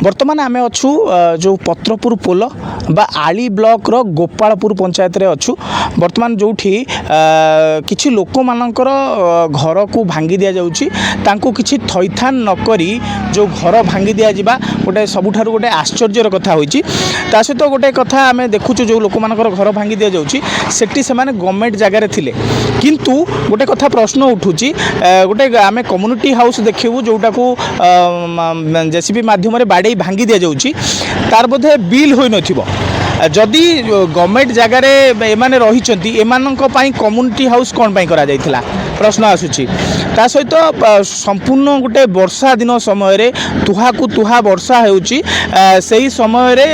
बर्तमान आम अच्छु जो पत्रपुर पोल बा आली ब्लॉक रो गोपालपुर पंचायत रे अच्छु बर्तमान जो किछि लोक मानकर घर को भांगी दिया जाउछि तांको किछि थैथान नकरी जो घर भांगी दिया जिबा गोटे सबुठारु गोटे आश्चर्यर कथा होइछि। ता सहित गोटे कथा आम देखुछु जो लोक मानकर घर भांगी दिया जाउछि सेठी से माने गवर्नमेंट जगार थिले किंतु गोटे कथा प्रश्न उठुछि गोटे आम कम्युनिटी हाउस देखिबु जोटा को जेसीबी माध्यम रे बाडे भांगी दिया जाउछि तार बोधे बिल होई नथिबो जदि गवर्नमेंट जगार एमाने रहिचंती एमानंक पई कम्युनिटी हाउस कोन पई करा जायथिला प्रश्न आसुछि। ता सहित संपूर्ण गोटे वर्षा दिन समय रे तुहा को तुहा वर्षा हेउछि सेही समय रे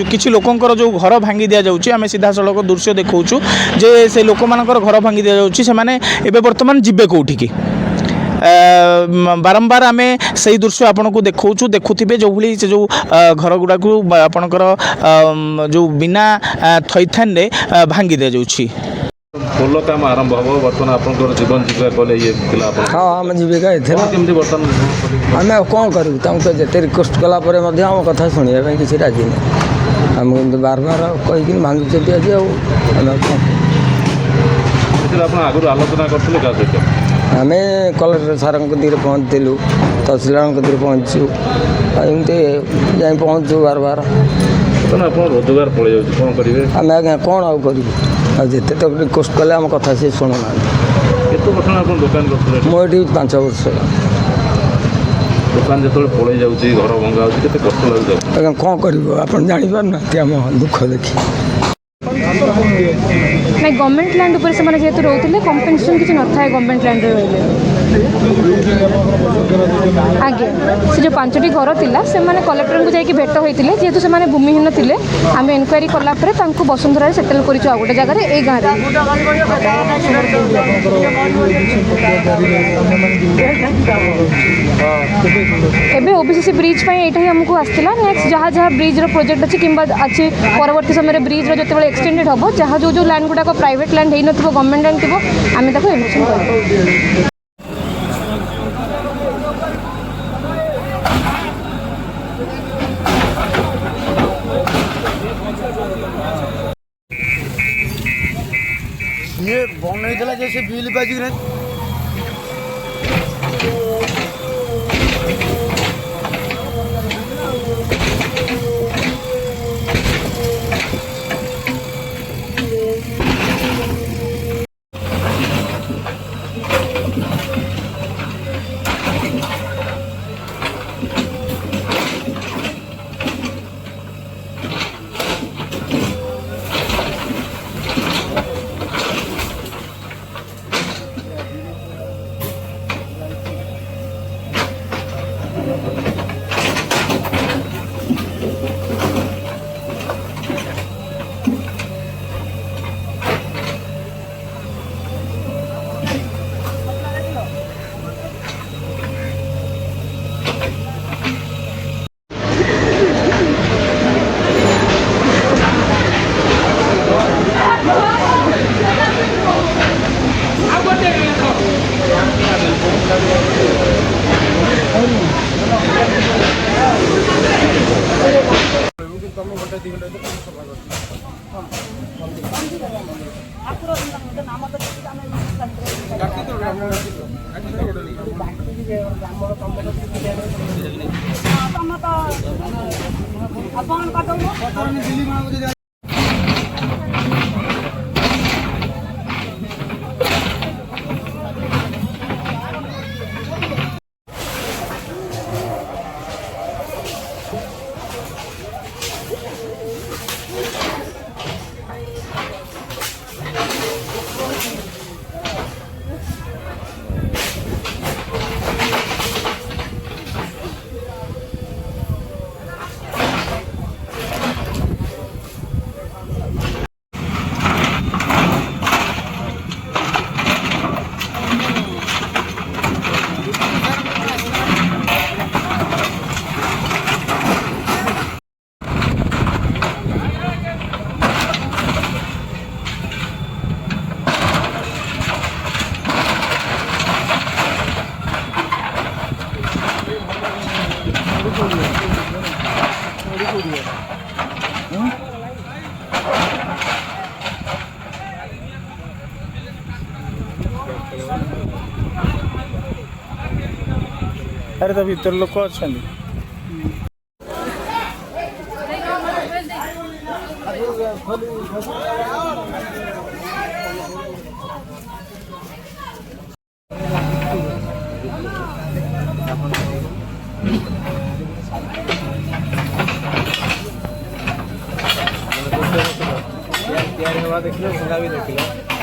किछि लोकंकर जो घर भांगी दिया जाउछि आमे सीधा सड़क दृश्य देखौछु जे से लोक मानकर घर भांगी दिया जाउछि से माने एबे वर्तमान जिबे कोठी की बारंबार आम से दृश्य आपन को देखु देखुवे जो भाई से जो घर गुड़ा को आपणकर जो बिना थैथान रे भांगी दि जाउछि। पोल काम आरंभ हम बर्तमान आपन जीवन जीविका कले ये हाँ आम जीविका केमती बर्तमान आम कौन करूँ तुमको जिते रिक्वेस्ट कलापर आम कथा शुणा किसी राजी नहीं आम बार बार कहीकि भांगी आज आप आगुरी आलोचना करते क्या सहित आम कलेक्टर सार पहुँचलु तहसीलदार पहुँचु एमती जा पहुँचु बार बार आप रोजगार पड़े जाऊँ कौन करेंगे आम आज्ञा कौन आउ करूँ जिते तक रिक्वेस्ट कले आम कथा सी शुणुना दुकान करते मुझे 5 वर्ष दुकान जो पड़े जाऊँगी घर भंगा होते कष्ट लगे आज्ञा कौन कर आप जापार आम दुख देखी ना गवर्नमेंट लैंड उपर से माने जेतु रहउथिले कंपनसेशन किछ न थाए गवर्नमेंट लैंड रे रहले आगे से जो 5टी घर थिला से माने कलेक्टर को जाई कि भेट होइतिले जेतु से माने भूमिहीन थिले आम इनक्वायरी कला परे तांको वसुंधरा रे सेटल करिछु आ गोटे जगह रे ए गां रे एबे ओबीसी ब्रिज पई एटा ही हमको आस्तिला नेक्स्ट जहाँ जहाँ ब्रिज रो प्रोजेक्ट अछि किंबा अछि परवर्ती समय ब्रिज रो जते एक्सटेंडेड हम जहाँ जो लैंड गुड़ाक प्राइवेट लैंड हो न गवर्नमेंट लैंड थी आम ताको एडमिशन कर ये बनईला जैसे बिल बाजी ଆରେ ତା ଭିତରେ ଲୋକ ଅଛନ୍ତି। ତିଆରି ହେବା ଦେଖିଲ ଭଙ୍ଗା ବି ଦେଖିଲ।